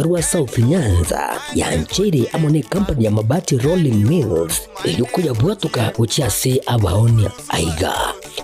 rwa South Nyanza ya Nchiri amone company ya mabati Rolling Mills yukuya bwatuka uchiase abaonia aiga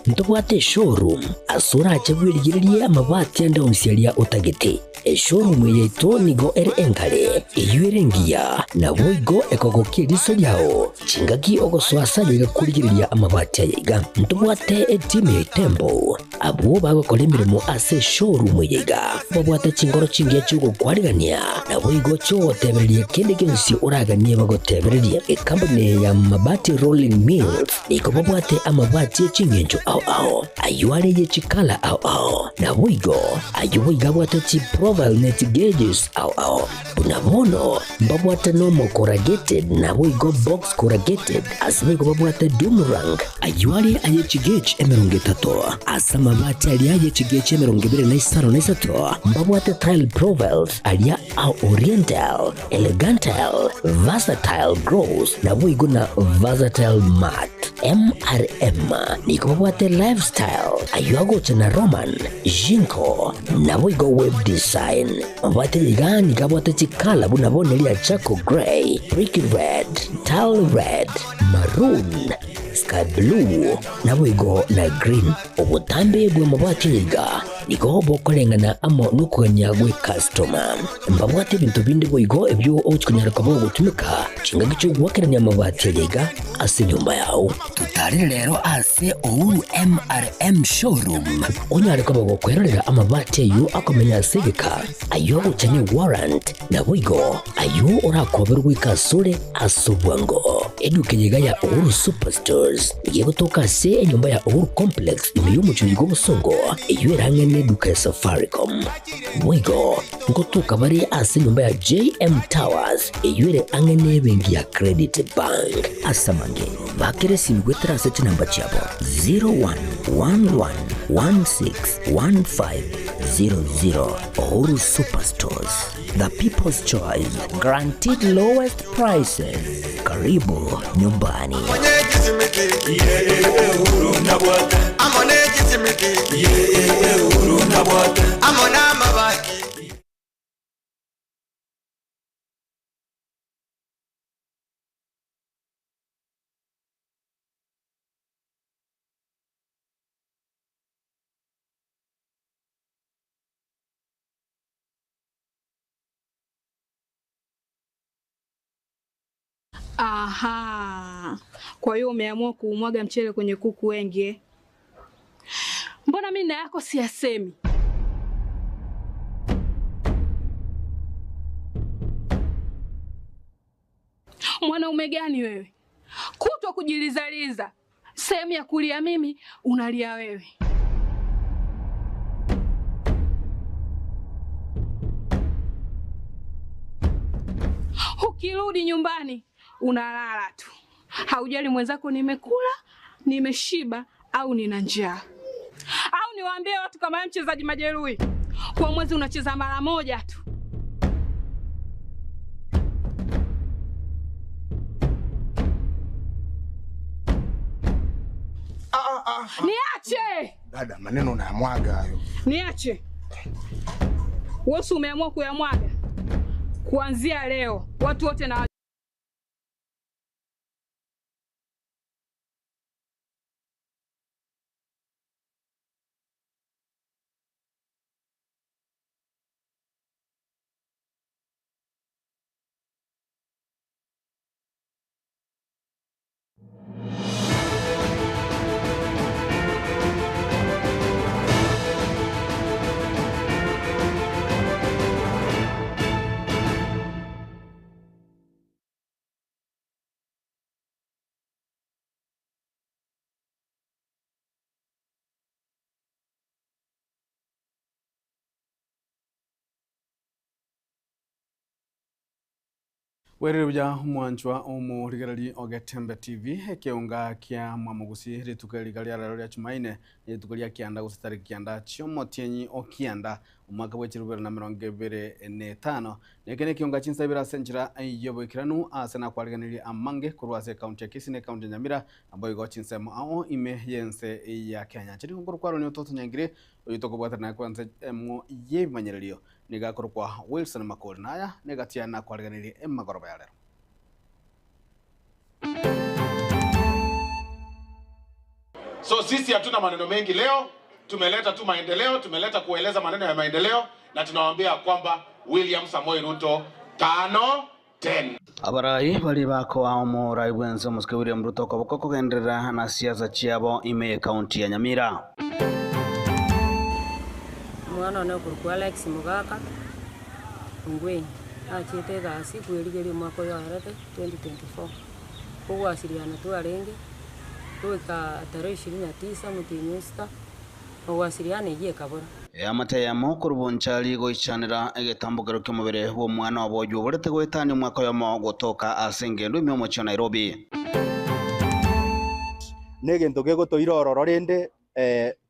ntobwate showroom asura chagwirigiriye amabati anda onsialia utagete showroom yeto nigo ere engale iyuerengia na boigo ekogokie riso lyao chingaki ogoswasa yiga kurigiriya amabati aiga ntobwate team Tembo abo bagokora imirimo ase showroom yiga babwate chingoro chingiye chugo kwarigania na boigo cho tebererie kende gensi uraganie bagotebererie company ya mabati Rolling Mills niko babwate amabati chingenjo ao ayuare ye chikala ao na boigo ayuiga bwate chi profile net gauges ao unabono babwate normal corrugated na boigo box corrugated asibego babwate Dumerang ayuare aye chigage emeronge tato asama mabati alia ye chigage emeronge bire na isaro na isato babwate tile profiles alia au oriental elegantal versatile gross na boigo na versatile mat MRM niko babwate lifestyle ayuago chana Roman Jinko na boigo web design babwate yigani kabwate chikala bunabone lia Chaco Gray, Brick Red, Tile Red, Maroon, Sky Blue na boigo na green obutambe bwe mabwate yiga niko bokolengana amo nukanya gwe customer mbabwate bintu bindi boigo ebyo ochikunyara kabo gutumika chinga gicho gwakeranya mabwate yiga ase nyumba yao tutari rero ase Uhuru MRM showroom onyare kabo gokwerera amabwate yu akomenya segeka ayo uchanye warrant na boigo ayo orakoberwa ikasure asubwango eduke yiga ya Uhuru Superstores yego toka se nyumba ya Uhuru Complex imiyo chuyigo busongo iyo erangene duka Safaricom boigo ngotuka bari ase nyumba ya JM Towers iyo ere angene bengi ya Credit Bank asamange bakere simgwetera sete namba chabo 0111161500 Uhuru Superstores, the people's choice, guaranteed lowest prices. Karibu nyumbani. Aha. Kwa hiyo umeamua kuumwaga mchele kwenye kuku wengi. Mbona mimi na yako siyasemi? Mwanaume gani wewe? Kutwa kujilizaliza. Sehemu ya kulia mimi, unalia wewe. Ukirudi nyumbani unalala tu. Haujali mwenzako nimekula, nimeshiba au nina njaa. Au niwaambie watu kama wewe mchezaji majeruhi. Kwa mwezi unacheza mara moja tu. Niache! Dada, maneno unayamwaga hayo. Niache. Wewe umeamua kuyamwaga. Kuanzia leo watu wote na Wereruja mwanchwa omurigarari Ogetembe TV ekeunga kia mwamugusi ritugali galia rya chumaine ritugali kianda gusitari kianda chiomotienyi okianda umwaka wa 2025 nekene kiunga chinsabira senjira yobokiranu asena kwariganiri amange kurwase county Kisine county Nyamira ambayo go chinsemo ao ime yense ya Kenya chiri nguru kwaro ni utoto nyangire uyitoko bwatana kwanza mo yebimanyerero nigakorwa Wilson Makori naya negatiana kwariganirie emagoroba ya lero. So sisi hatuna maneno mengi leo, tumeleta tu maendeleo, tumeleta kueleza maneno ya maendeleo na tunawaambia kwamba William Samoei Ruto 5-10. Abarai bali bako aumurai bwenzo muske William Ruto koboko kugenderera na siasa chiabo ime county ya Nyamira. Mwana na kurukwa Alex Mugaka ngwe achite gasi kwirigeri mwako ya harate 2024 kwa asiliana tu arenge tuika tarehe 29 mutinyusta kwa asiliana igiye kabura Amataya mukuru bonchali goichanira egetambukiro ky'omubere bwo mwana waboju burete gwetani mwaka yomo gotoka asengendo imyomo cha Nairobi. Negento gego toirororo rende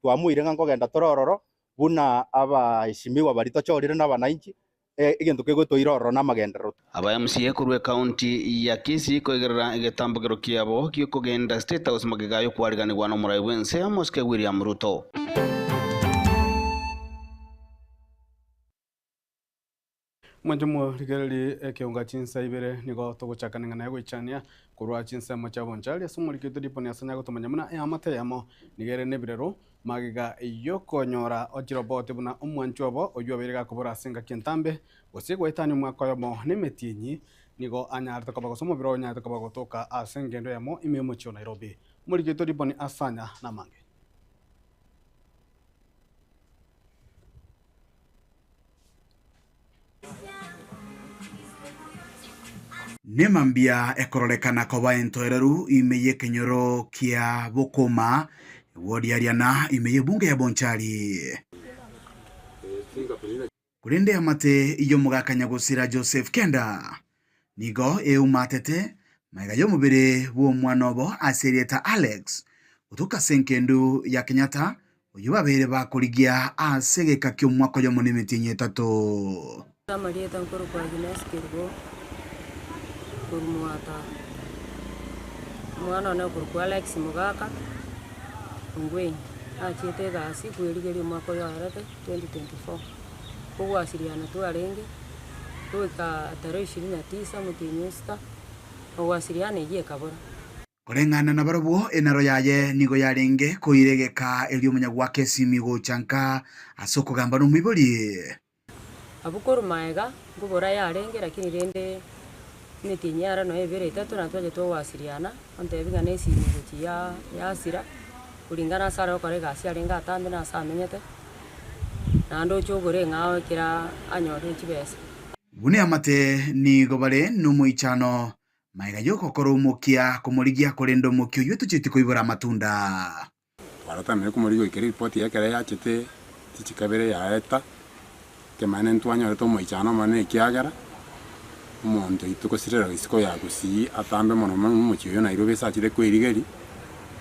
twamuire ngango genda torororo buna abaheshimiwa barito chorire n'abananchi egento gego toirororo n'amagendero. Aba MCA kurwe county ya Kisii koigerera egetambukiro kyabo kikogenda State House magigayo kwariganirwa no murai wense Muske William Ruto. Mwanjumo ligereli ekeunga chinsa ibere nigo togochakana na goichania kurwa chinsa macha bonchali asumulikito diponi asanya gotomanya muna amate yamo nigere nebirero magiga yokonyora ojirobote buna omwanchobo oyobere kubura singa kintambe osigwa itani mwako yomo nemetinyi nigo anyarta kabako somo biro nyarta kabako toka asengendo yamo imemo chio Nairobi mulikito diponi asanya na mange. Nemambia ekorolekana koba entoereru imeye kenyoro kia bokoma wodi ariana imeye bunge ya bonchali kurende amate iyo mugakanya gusira Joseph Kenda nigo eumatete maiga yo mubere bo mwanobo aserieta Alex utuka senkendu ya Kenyatta uyubabere bakurigia asegeka kyo mwako yo monemetinye tato tamarieta nkoro kwa Agnes Kirgo kurumuata mwana na kurukwa Alex Mugaka ngwe achite gasi kwirigeri mwako ya harate 2024 kwa asiliana tu arenge tuika tarehe 29 mutinyusta kwa asiliana igiye kabura kurengana na barobo enaro yaye nigo yarenge koiregeka elio munyagwake simigo chanka asoko gamba no mibori abukuru maega ngubora yarenge lakini rende nitinyara no ebere itatu na twaje to wasiliana ontebiga nesi muguti ya asira kulingana sara okore gasi arenga atambe na samenyete nando chogore ngawe kira anyore chibesa bune amate ni gobare no muichano maiga yoko koromukia kumurigia korendo mukyo yetu chiti koibora matunda waratamire kumurigo ikeri report yakere yachete tichikabere yaeta kemane ntwanyore to muichano mane kiagara umuntu itukosirera isiko yagusi atambe mono muchiyo Nairobi sachire kwirigeri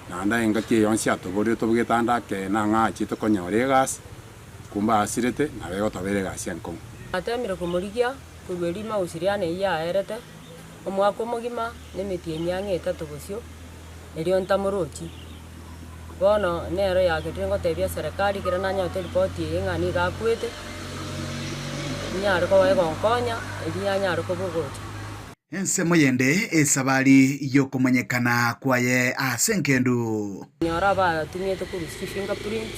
nanda enga ke yonsi atobore tobgetanda ke nanga chito konyore gas kumba asirete nawe gotobere gas yanko atemire kumurigia kuberi mausiriane ya erete omwako mugima nemiti nyange etatu gusio erio ntamurochi bono nero yagetengo tebia serikali kirana nyote report yengani gakwete nyaro ko egonkonya ebianyaro ko bugocha ense moyende esabali yokumanyekana kwaye asenkendu nyora ba tumieto ku fingerprint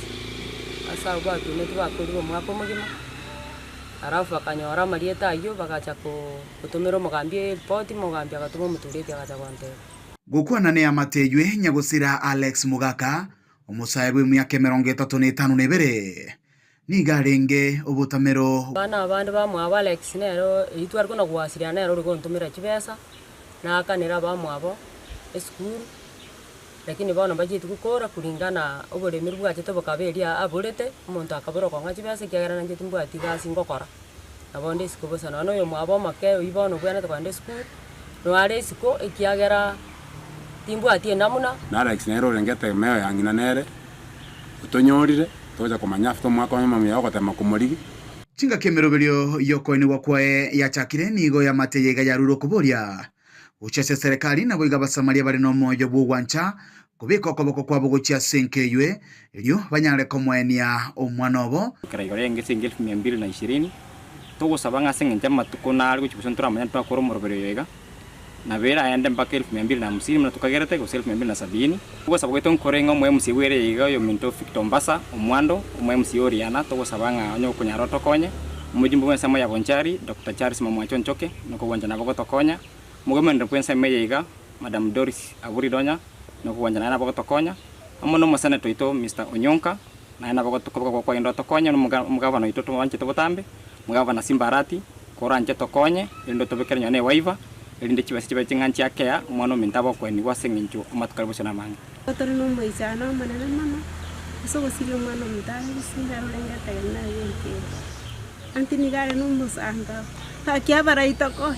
asa ba tumieto ba ko mwako mugima arafu akanyora marieta ayo bagacha kutumira mugambie report mugambia gatumo muturete agacha kwante gukwana ne amatejwe nyagusira Alex Mugaka omusaibu myaka 35 nebere nigarenge obutamero bana abandi bamwe aba Alex nero itwari kuna gwasirana nero riko ntumira kibesa na akanira bamwe abo school lakini bana bajitu gukora kulingana oburemiri bwache tobokaberia aburete umuntu akabura kwa ngakibesa kiagara nje timbwati gasi ngokora abonde sikubosa no yo mwabo make ibono bwana twande school no are siko ikiagara timbwati namuna na Alex nero rengete meyo yangina nere utonyorire toja kumanya fito mwako mama yako tema kumurigi chinga kemeroberio yoko ni wakwae ya chakire nigo ya mateyega ya ruro kuboria uchese serikali na boiga basamaria bari no moyo bugwancha kubiko koboko kwa bugochia senkeywe elio banyare komwenia omwanobo Karaigore ngese 1220 tugusaba ng'ase ng'enche amatuko nari gochibusa ntoramanya twakora omorobero yoiga na bera aende mpaka 1250 muna tukagerete gose 1270 tugusaba gweto nkore ng'o MC were yiga yo minto Victor Mbasa omwando MC Oriana tugusaba ng'a onyo kunyaro tokonye mujimbo wensa moya bonchari Dr. Charles Mamwacho Nchoke noko wanja nabo gotokonya mugomende kwensa meyiga Madam Doris Aburidonya noko wanja nabo gotokonya amono mosane toito Mr. Onyonka na nabo gotokoka kwa indo tokonya mugavana ito to wanje tobotambe mugavana Simbarati koranje tokonye indo tobekera nyane waiva ilinde chibasi chibache nganchi akea mwana mintabo kweni wasengincho amatukaribusha na manga otoro no moisana manene mama so gosile mwana mutani sinda rulengata na yeke antinigare no musanga takia baraito ko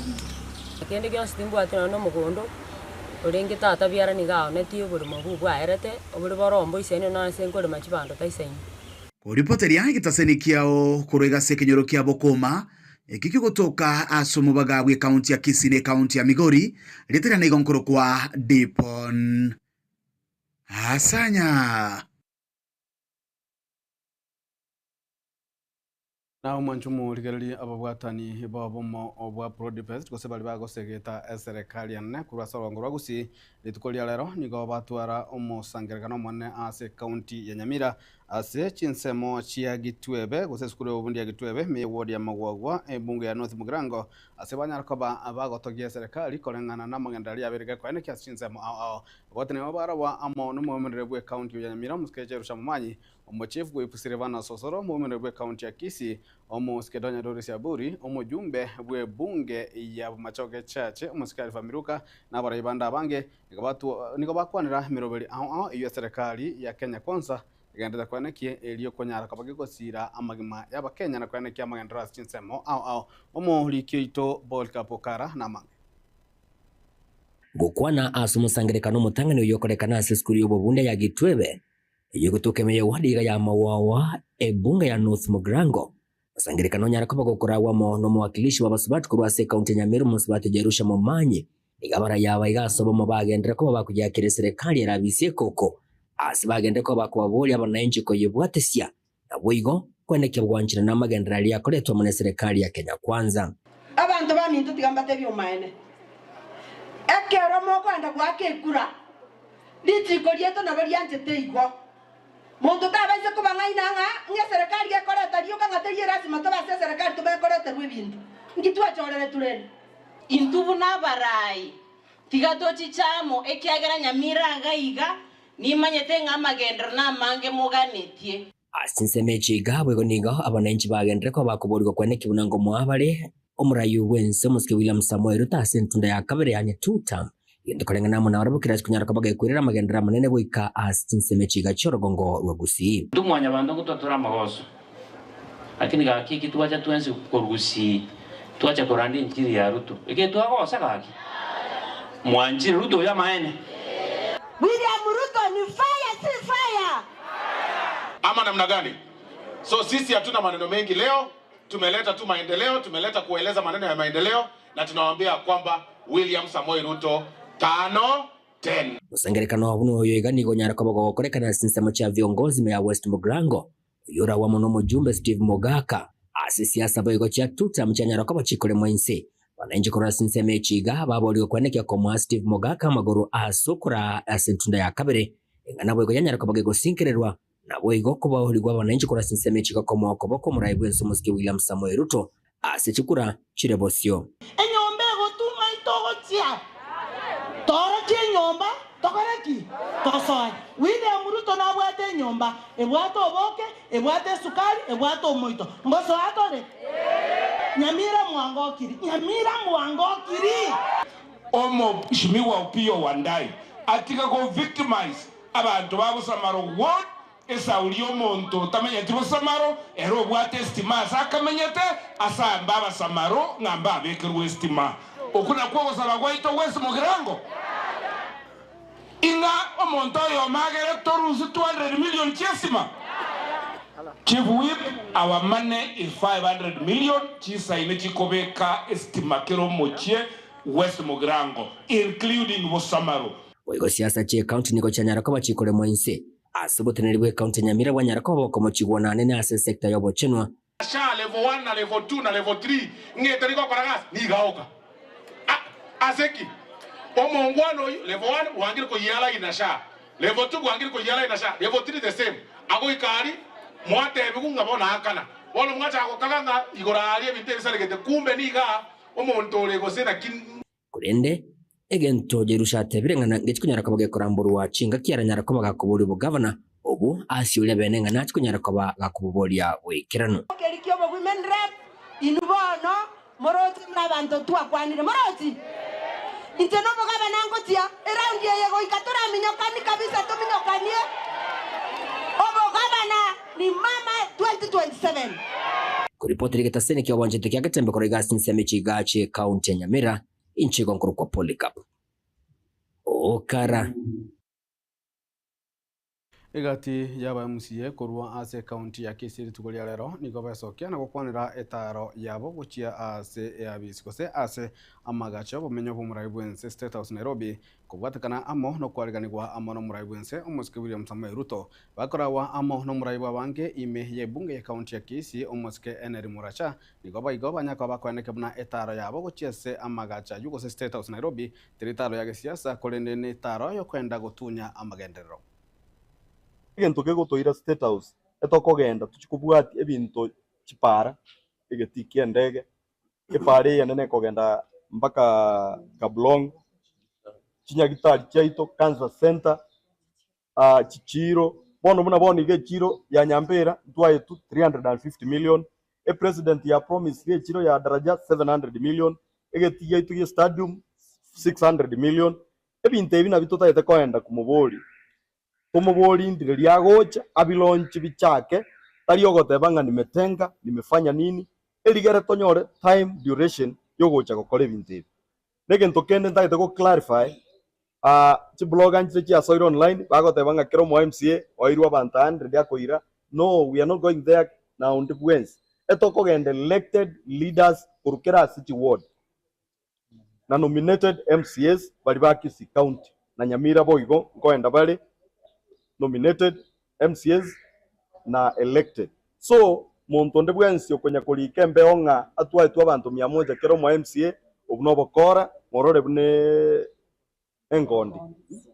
kende kya stimbu atino no mugondo olenge tata biara nigao netio buri mabubu aerete oburi borombo isene na senkore machibando taisenyi Kuripoteria gitaseni kiao kurega sekenyoro kia Bokoma ekiki gotoka asomo bagabwe kaunti ya Kisii kaunti ya Migori letera na igonkoro kwa Dipon Asanya na umwanchumu ligereri ababwatani babomo obwa prodipest gose bali bagosegeta serikali anne kurasa rwangorwa gusi litukolia lero nigo batwara omusangeragano mwane ase county ya Nyamira ase chinsemo chia Gitwebe gose skule obundi ya Gitwebe me ward ya Magwagwa ebunge ya North Mugrango ase banyarokoba abagotogia serikali kolengana na magendali aberega kwa ene chinsemo gotene obarwa amo no mwemerere bwe county ya Nyamira muskeje rusha mumanyi omochief gwepusire bana sosoro mwemerere bwe county ya Kisii omuskedonya Doris Aburi omujumbe bwe bunge ya Machoge Church omusikali famiruka na barayibanda bange niko bakwanira miroberi iyo serikali ya Kenya Kwanza igenda kwanekie eliyo konyara kabagikosira amagima y'abakenya na kwanekie amagendera chinsemo omulikyo ito Bolka Pokara na mange gukwana asumusangerekano mutangani uyokorekana ase skuli y'obubunde ya Gitwebe yegutokemeye wadiga ya Mawawa ebunge ya North Mugrango sangerekano nyara kabagokora wamo no mwakilishi wabasubati kurwa ase county Nyamira musubati Jerusha Momanyi igabara yawe igasobo mubagendera ko bakujakire serikali yarabisiye koko asibagende ko bakubabuli abananchi ko yebwatesia na bwigo kweneke bwanchira na magendera ali yakoletwa mu serikali ya Kenya Kwanza abantu bamintu tigambate byumaene ekero moko anda gwake kura litiko lieto na baliante teigwa muntu tabaise kubangainanga nge serikali yakoleta lyo kangaterie lazima tobase serikali tobekoleta rwebintu ngitwa chorere tulene intubu na barai tigatochi chamo ekiagera Nyamira gaiga nimanyete ngamagendera na mange muganetie asinsemechi gabwe goniga abananchi bagendera ko bakuburirwa kweneke bunango mwabale omurayu wense muske William Samuel Ruto sentunda ya kabere yani 2 term yendokolengana muna warabukira kunyara kabaga kurira magendera manene boika asinsemechi gachorogongo rwagusi ndumwanya bando gutwatura amagoso lakini gakiki tuacha tuenze kurugusi tuacha korandi njiri ya Ruto ike twagosa gaki mwanjiri Ruto ya maene William Ruto ni fire si fire ama namna gani? So sisi hatuna maneno mengi leo, tumeleta tu maendeleo, tumeleta kueleza maneno ya maendeleo na tunawaambia kwamba William Samoei Ruto 5-10. Musangerekano wabuno yoigani gonyara ko bagokorekana sinsemo cha viongozi meya West Mugrango yura wa mono mujumbe Steve Mogaka asisiasa boygo cha tuta mchanyara ko bachikole mwense wananchi kora sinseme chiga baboliyo kwaneke ko Steve Mogaka magoro asukura asentunda ya kabere engana boygo yanyara ko bagego sinkererwa na boygo ko baholigwa wananchi kora sinseme chiga ko moko boko muraibwe nsumuske William Samoei Ruto asechikura chirebosio enyombe gotuma itogotia torotie nyomba tokoreki tosoy William Ruto na bwate nyomba ebwato oboke ebwate sukari ebwato omoito mboso atore Nyamira mwangokiri omo shimiwa upio wandai atika go victimize abantu babo Samaro what esa ulio monto tamenya tibo Samaro ero bwate estima sakamenyete asa mbaba Samaro ngamba bekerwe estima okuna kwa sabagwaito West Mugrango inga omonto yo magere torusu 200 million chesima Chief Whip, our money is 500 million. Chisa inechikobeka estimakero mochie West Mugrango, including Wosamaro. Boigo siasa che county niko chanyara ko bachikole mwense. Asubutenelibwe county Nyamira wanyara ko boko mochigwa na nene ase sector yobo chenwa. sha level 1 na level 2 na level 3 ngete liko kwa gas ni gaoka aseki omongwano level 1 wangire ko yala inasha level 2 wangire ko yala inasha level 3 the same ago ikari mwate bigunga bona akana bono mwacha ko kaganga igorali ebitebisale gete kumbe niga omuntu lego sena kurende egento jerushate birengana ngikunyara kabage koramburu wa chinga kiaranyara ko bagakuburi bugavana ubu asiule benenga natiko nyara ko bagakububoria wekirano kerikyo bo women rep inubono moroti mnabantu twakwanire moroti inteno mugavana ngotia around yego ikatora minyokani kabisa tuminyokanie obo gavana ni mama 2027 kuripoti ligeta sene kya wanje tekia gatembe ko regasi nsemichi gache county ya Nyamira inchigo nkuru kwa Polycarp okara igati yaba MCA kurwa ase county ya Kisii tugolia lero niko besokia na gukwanira etaro yabo guchia ase yabisiko se ase amagacho bomenyo bumuraibwense State House Nairobi kubwatakana amo no kwariganirwa amo no muraibwense umuske William Samoei Ruto bakorawa amo no muraibwa bange ime ye bunge ya county ya Kisii umuske Eneri Muracha niko baigoba nyako bakwaneke buna etaro yabo guchia se amagacha yugo se State House Nairobi tiritaro ya siasa kolende ne taro yo kwenda gutunya amagenderero egento gegotoira State House etokogenda tuchikubwati ebinto chipara egetikia ndege epare yanene kogenda mpaka Kablong chinyagitari chaito Cancer Center chichiro bono muna boni gechiro ya Nyambera twaye 350 million e president ya promise gechiro ya daraja 700 million egetia itu stadium 600 million ebinto ebina bitotayete koenda kumubori umubori ndire lyagocha abilonchi bichake tari ogotebanga nimetenga nimefanya nini eligere tonyore time duration yogocha gokora ebintu negento kende ndagete go clarify chi blog anchi chi asoiro online bagotebanga kero mo MCA oirwa abantu 100 yakoira no we are not going there now on the Wednesday etoko gende elected leaders urukera city ward na nominated MCAs bali ba Kisii county na Nyamira boigo ngoenda bali nominated MCAs na elected so montonde bwensi okonya kulikembe onga atwa itu abantu 100 kero mo MCA obunobokora morore bune engondi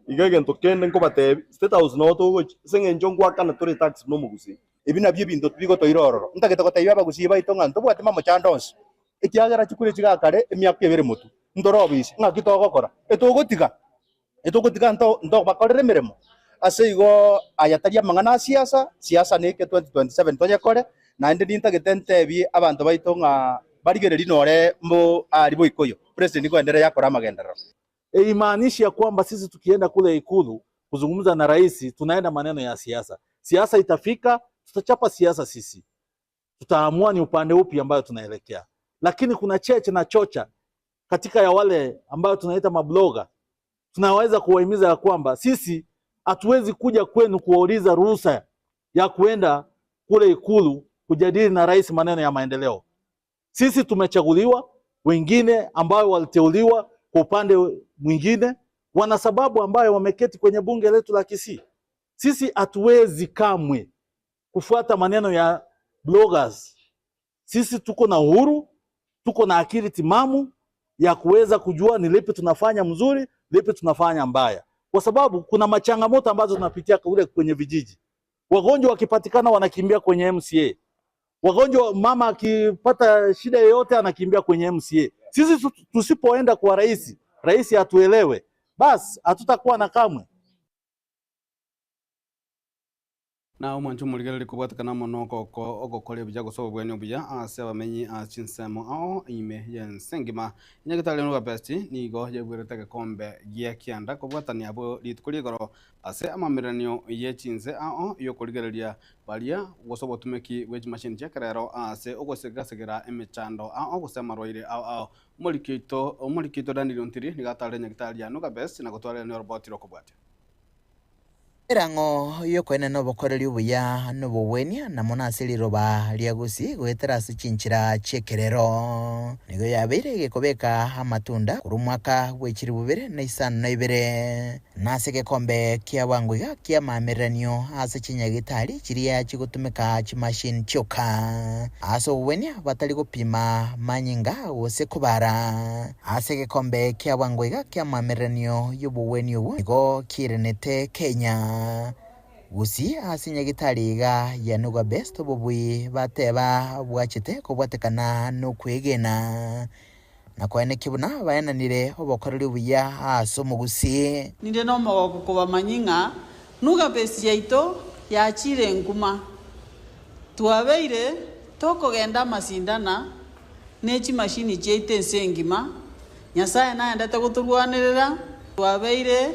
igege ntokende nko batebi State House no to senge njongwa kana tore tax no mugusi ebina bye bintu bigo to irororo ntagete ko tayiba bagusi baitonga ntobwate mamo chandons ekiagara chikure chigakare emyaka ebere mutu ndorobisi ngakito gokora etogotiga ndo bakorere miremo ase igo ayataria mangana siasa neke 2027 tonyekore na ende nintagete bi abantu baitonga barigereri nore mbo aribo ikoyo president kuendelea yakora magendero imaanishi ya kwamba sisi tukienda kule Ikulu kuzungumza na rais tunaenda maneno ya siasa. Siasa itafika, tutachapa siasa sisi. Tutaamua ni upande upi ambayo tunaelekea. Lakini kuna cheche na chocha katika ya wale ambayo tunaita mabloga. Tunaweza kuwahimiza ya kwamba sisi hatuwezi kuja kwenu kuwauliza ruhusa ya kuenda kule Ikulu kujadili na rais maneno ya maendeleo. Sisi tumechaguliwa, wengine ambao waliteuliwa kwa upande mwingine wana sababu ambayo wameketi kwenye bunge letu la Kisii. Sisi hatuwezi kamwe kufuata maneno ya bloggers. Sisi tuko na uhuru, tuko na akili timamu ya kuweza kujua ni lipi tunafanya mzuri, lipi tunafanya mbaya. Kwa sababu kuna machangamoto ambazo tunapitia kule kwenye vijiji. Wagonjwa wakipatikana wanakimbia kwenye MCA. Wagonjwa mama akipata shida yoyote anakimbia kwenye MCA. Sisi tusipoenda kwa rais atuelewe, basi hatutakuwa na kamwe. Na umanchu muligere likubwatikana mono koko ogokole bijago so bwenyo bija ase bamenyi chinsemo ao ime yensengima nyagitale no besti nigo yebwirete kombe gia kianda kubwatani abo litukuligoro ase amamiranio ye chinse ao yo kuligereria balia gosobo tumeki weji machine jekerero ase ogosegasegera emechando ao gosema roire ao mulikito Daniel Ontiri nigatale nyagitale no besti na gotwale no robot rokobwate Erango yokwene no bokoreri ubuya no bowenia na monasiri roba liagusi gwetera sichinchira chekerero nigo yabere gekobeka amatunda kuri mwaka gwekiri bubere na isano na ibere nase gekombe kia wangwiga kia mameranio ase chinyagitari chiria chigutumika chimashini choka aso wenia batali gupima manyinga wose kubara ase gekombe kia wangwiga kia mameranio yubuweni ubu nigo kirenete Kenya gusi asinyagitariga ya nuga best bobui bateba bwachite kubwatekana no kwegena na kwene kibuna bayananire obokoreri buya aso mugusi ninde no mogo kuba manyinga nuga best yaito yachire nguma tuabeire tokogenda masindana nechi mashini cheite sengima nyasaye naenda taguturwanirira tuabeire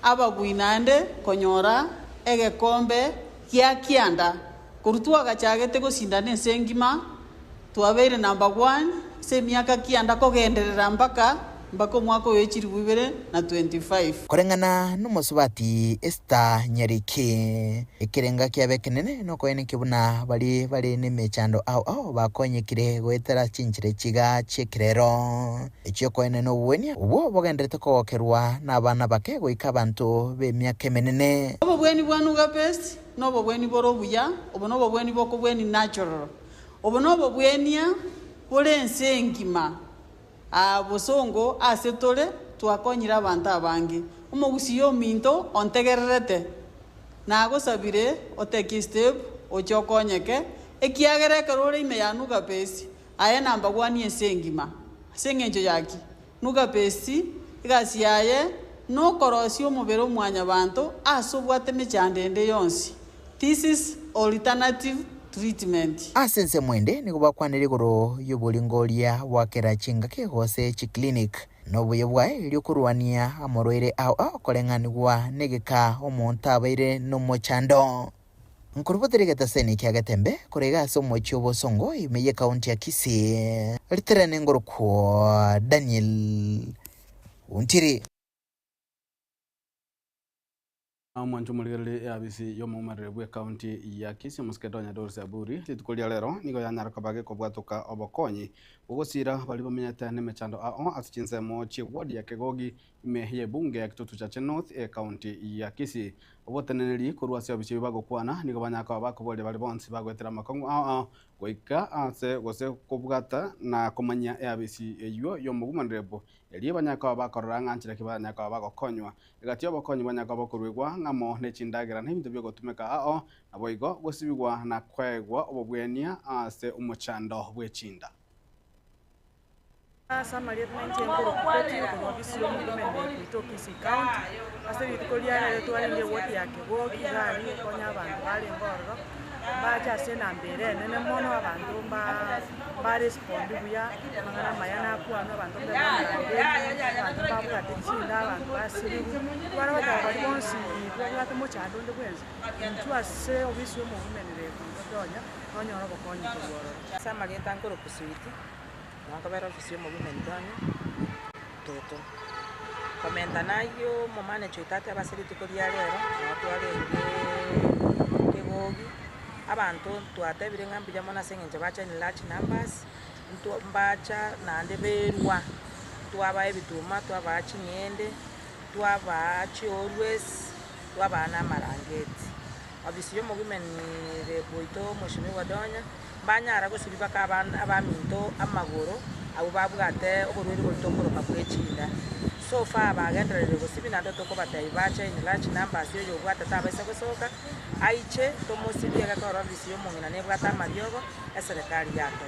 abagwinande konyora egekombe kia kianda kurutua gachagete gusindana ensengima tuabeire number 1 se miaka kianda kogenderera mpaka mwaka wechiri 2025 korengana numusubati Esther Nyariki ikirenga kiabe kinene no kwene kibuna bali ni mechando au bakonyekire gwetera chinchire chiga chekirero ichyo kwene no bwenia ubo bogendete kokerwa nabana bake goika bantu be myaka menene obo bweni bwanuga best no bo bweni borobuya obo no bo bweni boko bweni natural obo no bo bwenia bolense ngima abosongo asetole twakonyira abantu abangi umugusi yo minto ontegererete nagosabire oteki step ochokonyeke ekiagereka rore ime ya nuga pesi aya namba 1 esengima sengenjo yaki nuga pesi igasi yaye no korosi omubero mwanya bantu asobwate mechandende yonsi. This is alternative treatment. Asense mwende ni kubakwaniri goro yubulingolia wakera chinga kegose chi clinic no buyebwa lyokurwania amoroire au kolenganirwa negeka omuntu abaire no mochando nkurubuterega seni kyagatembe kurega somo cyobo songo imeye county ya Kisii literane ngoro kwa Daniel Untiri mwancho muligerere yabisi yo mumarire bwe county ya Kisii muskedonya Doris Aburi litukolia lero nigo yanyaruka bage kobwatuka obokonyi ugosira bali bamenyete nemechando asichinsemo chi ward ya Kegogi mehiye bunge ya kitutu cha North county ya Kisii oboteneneri kurwasi abisi bagokwana nigo banyaka bakobole bali bonsi bagwetera makongo goika ase gose kubwata na kumanya yabisi eyo yo mugumanrebo eliye banyaka bakorora nganchira kibanyaka bagokonywa igati obokonyi banyaka bakorwegwa ngamo nechindagira n'ibintu byo gutumeka aboigo gusibigwa na kwegwa obobwenia ase umuchando bwechinda Samariat maintain ko kopeti ko ofisi yo mugomende kuito Kisii County ase bitikolia leto ali wodi yake gogi gari konya abantu bali ngororo bacha sena mbere nene mono abantu ba respond buya mangana mayana kwa no abantu ba batetsinda abantu basiri bara bali bonsi bwa muchando ndekwenza mtu ase ofisi yo mugomende kuitonya onyo bokonyi kugoro Samariat ankoro kusuiti Nakabera ofisi yo movement donyo toto komenta nayo momane choitate abasiri tukoria lero natwarenge Kegogi abantu twatebire ngambija mona sengenje bacha ni large numbers ntu mbacha nande berwa twaba ebituma twaba chinyende twaba always twaba na marangeti ofisi yo movement de boito moshimi wadonya banyara gusiriba abaminto amagoro abo babwate oborweri bolitokoro mabwechinda so far bagenderere gusibina ndotoko batayi bacha in large numbers yo bwate tabese gusoka aiche tomosibia gakoro visiyo mungina nebwata mariogo eserikali yato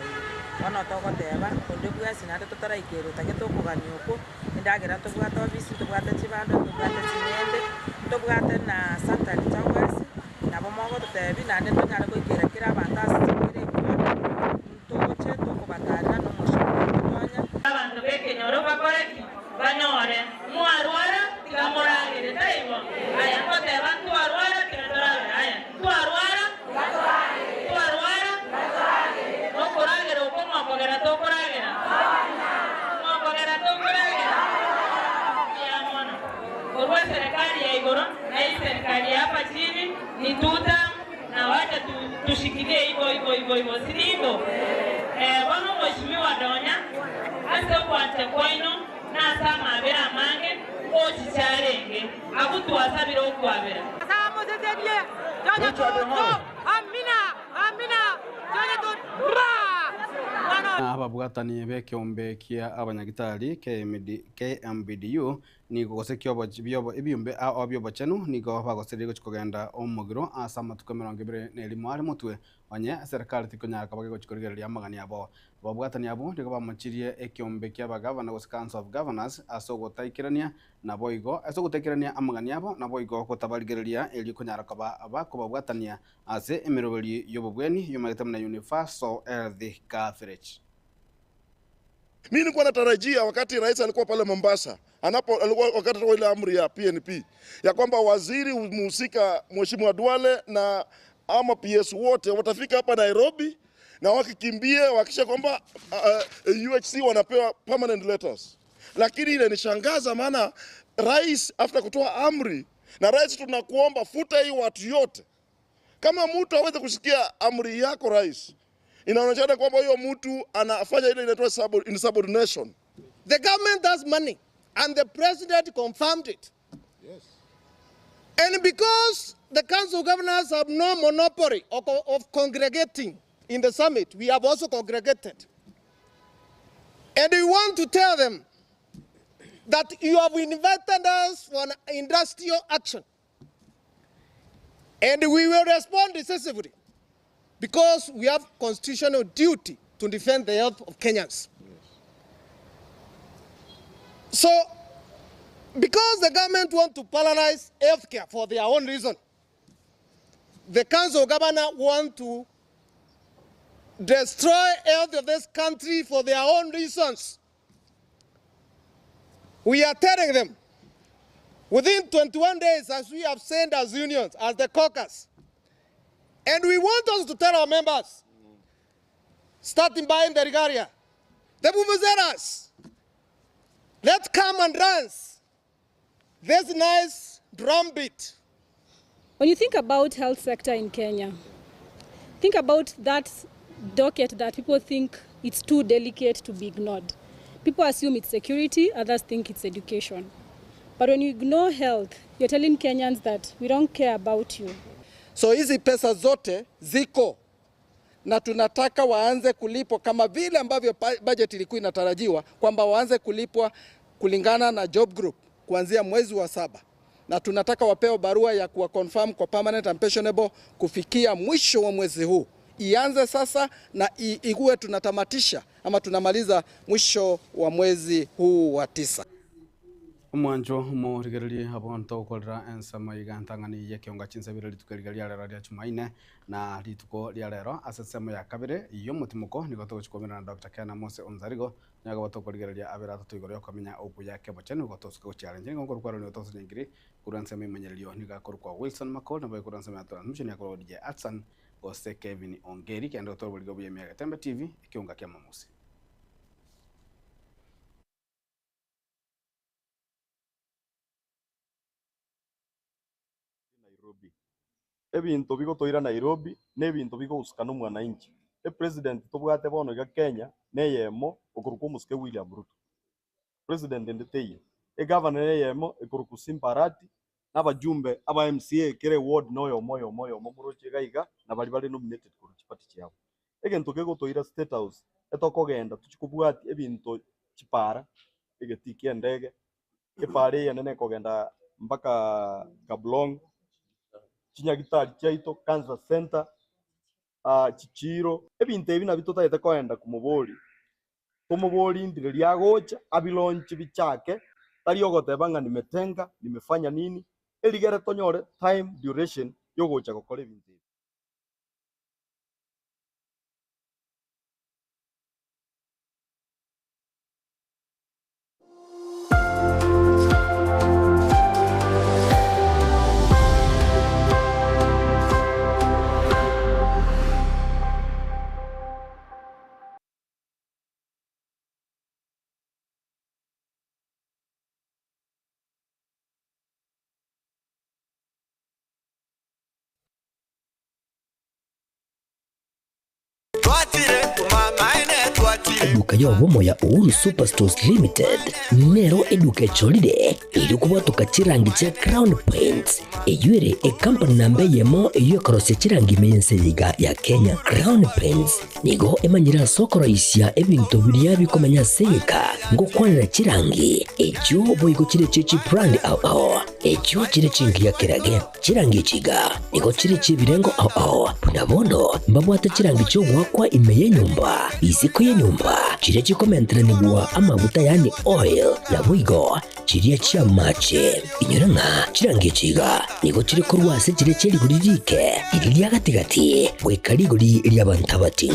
ono toko teba onde bwasi nande totara ikero tagetokuganyuko indagera tobwata ofisi tobwata chibando tobwata chinyende tobwata na Santa Towers nabo mogo totebi nande tonyara goikera kira abantasi abantu bekenyoro bakoreki banyore mwarwara tigamuragire taibo aya kote bantu warwara kinatorage aya twarwara okoragera ukoma kogera tokoragera ya mono korwa serikali ya igoro na hii serikali nituta na wacha tushikilie hivyo, si ndivyo? Wana mheshimiwa Donya ase kwate kwaino na sama abera mange ochicharenge akutwasabira okwabera ababwatani bekiombe kia abanyagitari KMBDU nigo gose ebyombe abyobo chenu nigo bagoserire gochikogenda omugiro asa amatuko 21 ari mutwe onye serikali tikonyara kabage gochikorigereria amagani abo babwatani abo nigo bamochirie ekiombe kia abagavana gose Council of Governors aso gotaikirania nabo igo aso gotaikirania amagani abo nabo igo gotabarigereria eri konyara kaba abako babwatania ase emiroberi yobobweni yomagetamna Universal Health Coverage. Mimi nilikuwa natarajia wakati rais alikuwa pale Mombasa, alikuwa wakati wa ile amri ya PNP ya kwamba waziri mhusika Mheshimiwa Duale na ama PS wote watafika hapa Nairobi na wakikimbie wakisha kwamba UHC wanapewa permanent letters. Lakini ile nishangaza, maana rais after kutoa amri, na rais tunakuomba futa hii watu yote. Kama mtu aweze kusikia amri yako rais, inaonyesha kwamba huyo mtu anafanya ile inaitwa insubordination. The government has money and the president confirmed it. Yes. And because the Council of Governors have no monopoly of congregating in the summit, we have also congregated. And we want to tell them that you have invited us for an industrial action. And we will respond decisively, because we have constitutional duty to defend the health of Kenyans. Yes. So, because the government want to paralyze healthcare for their own reason, the Council of Governors want to destroy health of this country for their own reasons. We are telling them, within 21 days, as we have sent as unions, as the caucus, and we want us to tell our members, starting by in the Rigaria, the Bubuzeras, let's come and dance this nice drum beat. When you think about health sector in Kenya, think about that docket that people think it's too delicate to be ignored. People assume it's security, others think it's education. But when you ignore health, you're telling Kenyans that we don't care about you. So hizi pesa zote ziko na tunataka waanze kulipwa kama vile ambavyo budget ilikuwa inatarajiwa, kwamba waanze kulipwa kulingana na job group kuanzia mwezi wa 7. Na tunataka wapewe barua ya kuwa confirm kwa permanent and pensionable kufikia mwisho wa mwezi huu. Ianze sasa na iwe tunatamatisha ama tunamaliza mwisho wa mwezi huu wa 9. Mwanjo murigereri abonto kolra ensama igantangani yekionga chinsabira litukerigeria rero rya Jumaine na rituko rya rero asesemo ya kabire iyo mutimuko nigoto guchikomera na Dr. Kena Mose Onzarigo nyaga bato korigeria abera tutugoro yokamenya obu yake bochene goto suko challenge ngoko kwaro ni otoso nyingiri kuransema imenyerio niga korwa Wilson Makol na kuransema transmission ya kwa DJ Atsan gose Kevin Ongeri kendo to boligo bya Tembe TV ikionga kya mamusi Nairobi. Ebintu bigotoira Nairobi nebintu bigousikana mwananchi. President tobwate bono iga Kenya neyemo okuruka omusike William Ruto. President ndeteye. Governor neyemo okuruka Simbarati n'abajumbe aba MCA kere ward noyo moyo muroche gaiga na bali nominated ku chipati cyabo. Egento kegotoira State House etokogenda tuchikubwati ebintu chipara egetikia ndege epare yanene kogenda mpaka Kablong Chinyagitari chaito Cancer Center Chichiro ebintu ebi nabito taite koenda kumuboli ndire lyagocha abilonchi bichake taliogotebanga nimetenga nimefanya nini eligere tonyore time duration yogocha gukora ebintu Eduka ya womo ya Uhuru Superstores Limited nero eduka cholide ilikuwa tukachirangi cha Crown Paints eyure company nambe yemo iyo korose chirangi meyense ya Kenya. Crown Paints nigo emanyira sokoro isya ebintu bilia bikomanya seka ngo kwanira chirangi echo boyiko chire chichi brand ao echo chire chingi ya kirage chirangi chiga nigo chire chibirengo ao punabono mbabwata chirangi cyo gwakwa imeye nyumba isiko ye nyumba chire chikomentre nigwa amavuta yani oil na wigo chiriya chia mache inyuranga chirangi chiga nigo chire korwase chire chiri kuririke iriya gatigati wekarigori lyabantabati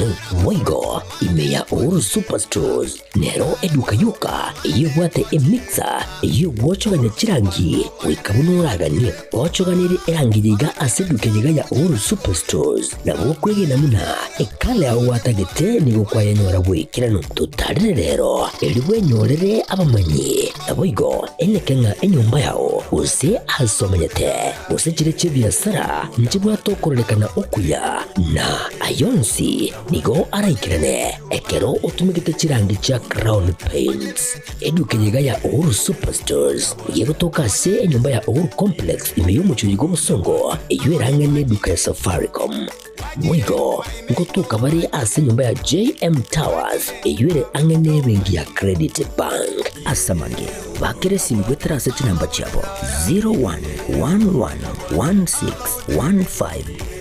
wigo imeya Uhuru Superstores nero eduka yuka iyo bwate emixer iyo gwochoganya chirangi wekabunuragani gwochoganire erangiyiga aseduke yiga ya Uhuru Superstores na gwokwege namuna ekale aho watagete nigo kwayanyora gwikirano tutarire rero eliwe nyorere abamanyi aboigo enekenga enyumba yao use asomanyete use chire chibiasara njibwa tokorelekana okuya na ayonsi nigo araikirane ekero utumikite chirangi cha Crown Paints eduke yiga ya Uhuru Superstores yego tokase enyumba ya Uhuru Complex imeyumucho yigo musongo eyuerangene duka ya Safaricom mwigo ngotuka bari ase nyumba ya JM Towers eyuere angene bengi ya Credit Bank asamange bakere simgwetera ase chinamba chabo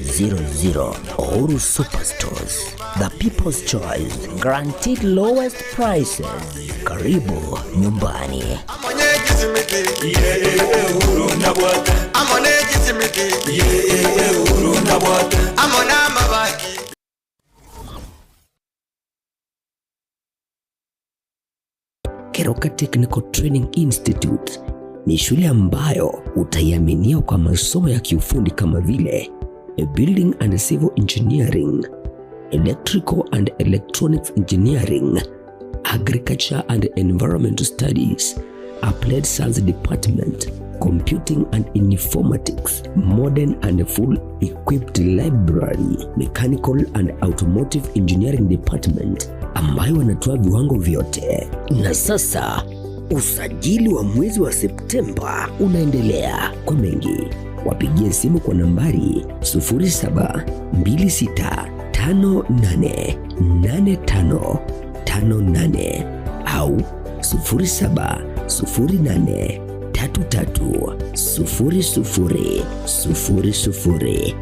0111161500. Uhuru Superstores, the people's choice, guaranteed lowest prices. Karibu nyumbani. Keroka Technical Training Institute ni shule ambayo utaiaminia kwa masomo ya kiufundi kama vile Building and Civil Engineering, Electrical and Electronics Engineering, Agriculture and Environmental Studies, Applied Science Department, Computing and Informatics, Modern and Full Equipped Library, Mechanical and Automotive Engineering Department, ambayo wanatoa viwango vyote. Na sasa usajili wa mwezi wa Septemba unaendelea. Kwa mengi wapigie simu kwa nambari 0726588558 au 0708330000.